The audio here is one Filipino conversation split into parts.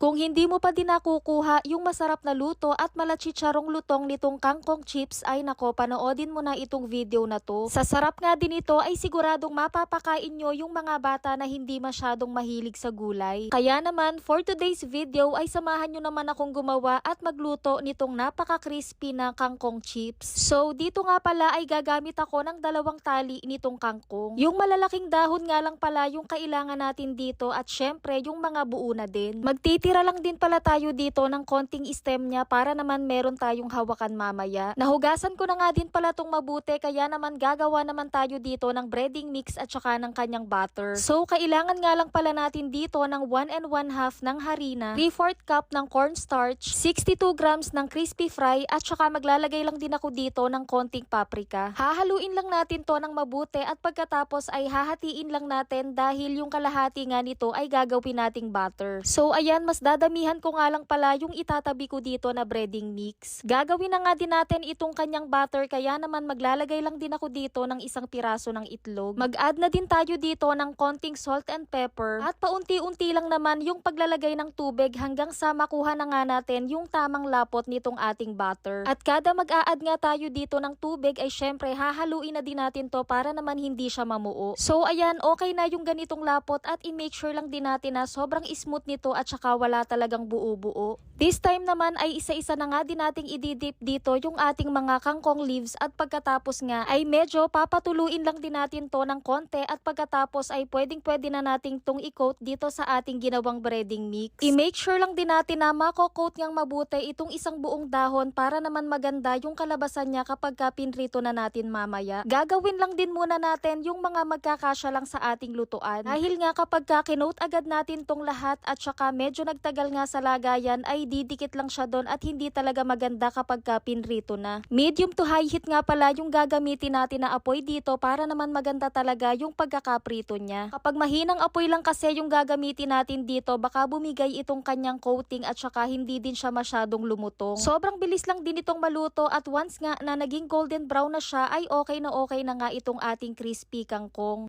Kung hindi mo pa din nakukuha yung masarap na luto at malatsitsarong lutong nitong kangkong chips ay nako, panoodin mo na itong video na to. Sa sarap nga din ito ay siguradong mapapakain nyo yung mga bata na hindi masyadong mahilig sa gulay. Kaya naman for today's video ay samahan nyo naman akong gumawa at magluto nitong napaka-crispy na kangkong chips. So dito nga pala ay gagamit ako ng 2 tali nitong kangkong. Yung malalaking dahon nga lang pala yung kailangan natin dito at syempre yung mga buo na din. Magtitira lang din pala tayo dito ng konting stem niya para naman meron tayong hawakan mamaya. Nahugasan ko na nga din pala tong mabuti kaya naman gagawa naman tayo dito ng breading mix at saka ng kanyang butter. So kailangan nga lang pala natin dito ng 1 1/2 ng harina, 3/4 cup ng cornstarch, 62 grams ng crispy fry at saka maglalagay lang din ako dito ng konting paprika. Hahaluin lang natin to ng mabuti at pagkatapos ay hahatiin lang natin dahil yung kalahati nga nito ay gagawin nating butter. So ayan, mas dadamihan ko nga lang pala yung itatabi ko dito na breading mix. Gagawin na nga din natin itong kanyang butter kaya naman maglalagay lang din ako dito ng 1 piraso ng itlog. Mag-add na din tayo dito ng konting salt and pepper at paunti-unti lang naman yung paglalagay ng tubig hanggang sa makuha na nga natin yung tamang lapot nitong ating butter. At kada mag-a-add nga tayo dito ng tubig ay syempre hahaluin na din natin to para naman hindi siya mamuo. So ayan, okay na yung ganitong lapot at i-make sure lang din natin na sobrang smooth nito at saka wala talagang buo-buo. This time naman ay isa-isa na nga din nating ididip dito yung ating mga kangkong leaves at pagkatapos nga ay medyo papatuluin lang din natin to ng konti at pagkatapos ay pwedeng-pwede na nating tong i-coat dito sa ating ginawang breading mix. I-make sure lang din natin na mako-coat niyang mabuti itong isang buong dahon para naman maganda yung kalabasan niya kapag pinrito na natin mamaya. Gagawin lang din muna natin yung mga magkakasya lang sa ating lutuan. Dahil nga kapag kinoat agad natin tong lahat at saka medyo nagtagal nga sa lagayan ay didikit lang siya doon at hindi talaga maganda kapag pinrito na. Medium to high heat nga pala yung gagamitin natin na apoy dito para naman maganda talaga yung pagkakaprito niya. Kapag mahinang apoy lang kasi yung gagamitin natin dito baka bumigay itong kanyang coating at saka hindi din siya masyadong lumutong. Sobrang bilis lang din itong maluto at once nga na naging golden brown na siya ay okay na nga itong ating crispy kangkong.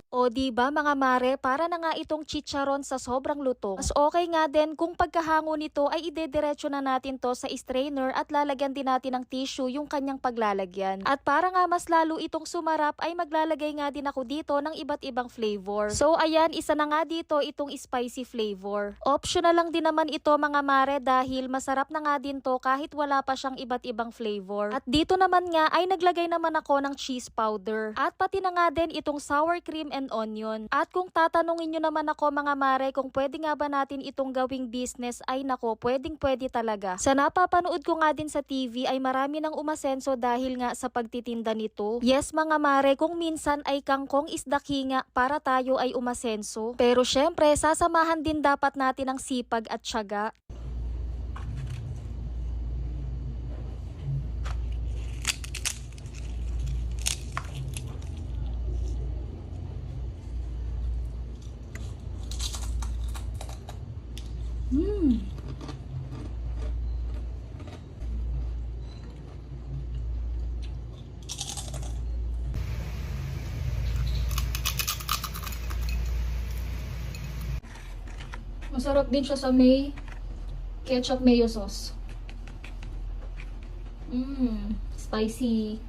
O diba mga mare, para na nga itong chicharon sa sobrang lutong. Mas okay nga din kung pagkahango nito ay idediretso na natin to sa strainer at lalagyan din natin ng tissue yung kanyang paglalagyan. At para nga mas lalo itong sumarap ay maglalagay nga din ako dito ng iba't ibang flavor. So ayan, isa na nga dito itong spicy flavor. Optional lang din naman ito mga mare dahil masarap na nga din to kahit wala pa siyang iba't ibang flavor. At dito naman nga ay naglagay naman ako ng cheese powder. At pati na nga din itong sour cream and onion. At kung tatanungin nyo naman ako mga mare kung pwede nga ba natin itong gawing business ay nako, pwedeng-pwede talaga. Sa napapanood ko nga din sa TV ay marami nang umasenso dahil nga sa pagtitinda nito. Yes mga mare, kung minsan ay kangkong is the king nga para tayo ay umasenso. Pero syempre, sasamahan din dapat natin ang sipag at tiyaga. Masarap din siya sa may ketchup mayo sauce. Spicy.